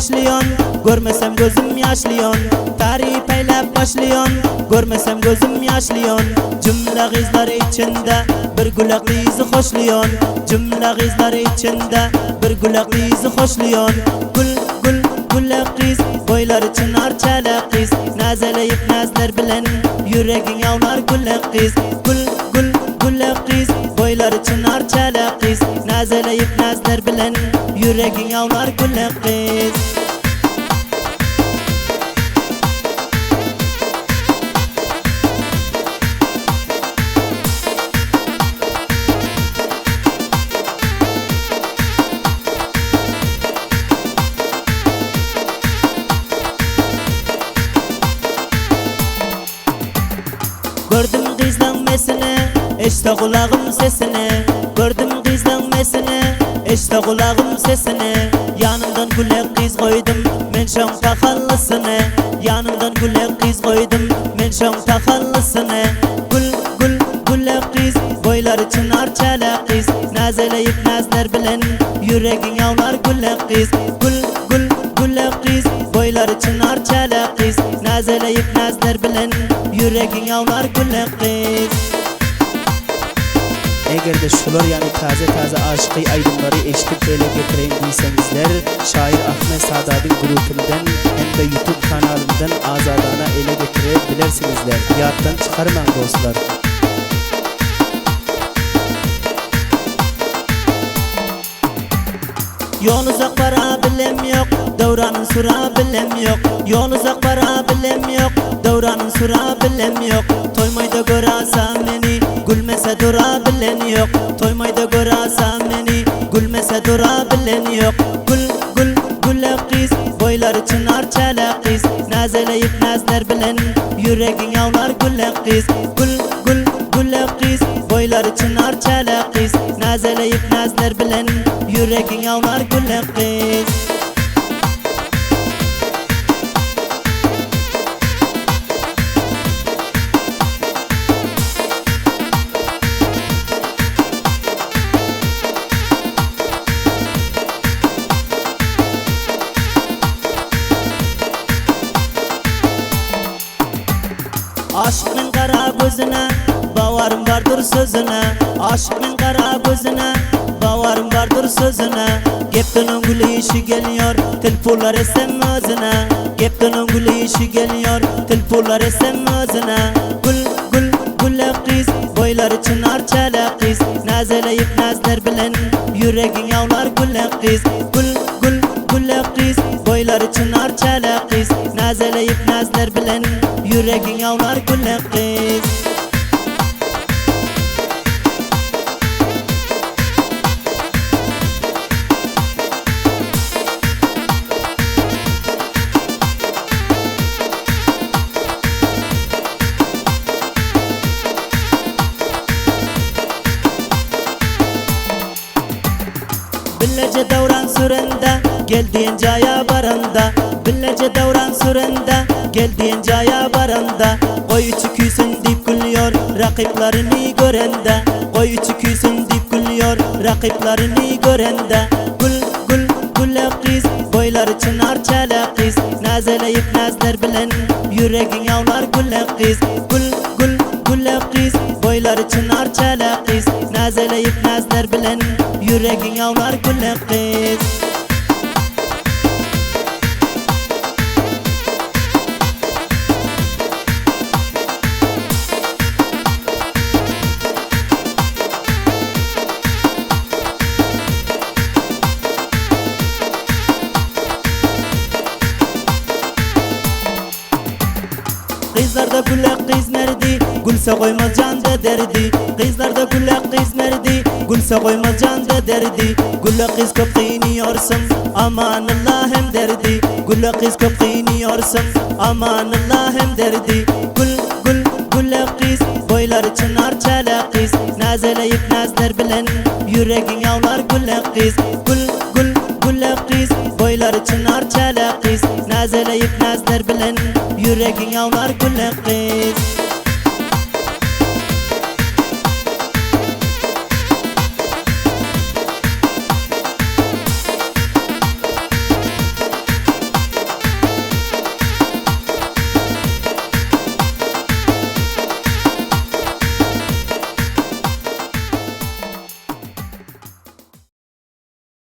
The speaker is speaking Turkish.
başlayon, görmesem gözüm yaşlayon. Tarif eylep başlayon, görmesem gözüm yaşlayon. Cümle kızlar içinde bir gülak bizi hoşlayon. Cümle kızlar içinde bir gülak bizi hoşlayon. Gül gül gülak kız, boyları çınar çalak kız. Nazeleyip nazlar bilen yüreğin yavnar gülak kız. Gül gül gülak kız, boyları çınar çalak kız. Nazeleyip nazlar bilen yüreğin yavnar gülak kız. Gördüm kızlanmasını, işte kulağım sesini. Gördüm kızlanmasını, işte kulağım sesini. Yanından gülek kız koydum, men şan takallısını. Yanından gülek kız koydum, men şan takallısını. Gül gül gülek kız, boyları çınar çalak kız. Nazeleyip nazlar bilen yüreğin yavnar gülek kız. Gül gül gülek kız, boyları çınar çalak kız. Nazeleyip nazlar bilen yüreğin yavnar gülek kız. Eğer de şular yani taze aşkı aydınları eşitip ele getireyim diysengizler, şair Ahmet Sadad'ın grupundan hem de YouTube kanalından azadana ele getirebilirsinizler. Yaddan çıkarmayın dostlar. Yol uzak para bilem yok, Devranın sura bilem yok. Yol uzak para bilem yok, Devranın sura bilem yok. Toymayda görasam beni, gülmese dura bilen yok. Toymayda görasam beni, gülmese dura bilen yok. Gül gül gülak kız, boyları çınar çalak kız. Nazeleyip nazlar bilen yüreğin yavnar gülak kız. Gül gül gülak kız, boyları çınar çalak kız. Nazeleyip nazlar bilen yüreğin yavnar gülak kız. Aşkın kara gözüne, bavarım vardır sözüne. Aşkın kara gözüne, bavarım vardır sözüne. Gepten gülü işi geliyor, tilpular esem özüne. Gepten gülü işi geliyor, tilpular esem özüne. Gül gül gülak kız, boyları çınar çalak kız. Nazeleyip nazlar bilen yüreğin yavnar gülak kız. Gül gül gülak kız, boyları çınar çalak kız. Nazeleyip nazlar bilen yüreğin yavnar gülak kız. Billece devran sürende, geldiğin caya baranda. Billece devran sürende, geldiğin caya baranda. Koy küsün deyip gülüyor, rakiplerini görende. Koy küsün deyip gülüyor, rakiplerini görende. Gül gül gülak kız, boyları çınar çalak kız. Nazeleyip nazlar bilen yüreğin yavnar gülak kız. Gül gül gülak kız, boyları çınar çalak kız. Nazeleyip nazlar bilen yüreğin yavnar gülak kız. Kızlarda gülak kız nerede, gülse koymaz canda derdi. Kızlarda gülak kız nerede, gülse koymaz canda derdi. Gülak kız çok kıyınıyorsun, aman Allah'ım derdi. Gülak kız çok kıyınıyorsun, aman Allah'ım derdi. Gül gül gülak kız, boyları çınar çalak kız. Nazeleyip nazlar bilen yüreğin yavnar gülak kız. Gül gül gülak kız, boyları çınar çalak kız. Nazeleyip nazlar bilen yüreğin yavnar gülak kız.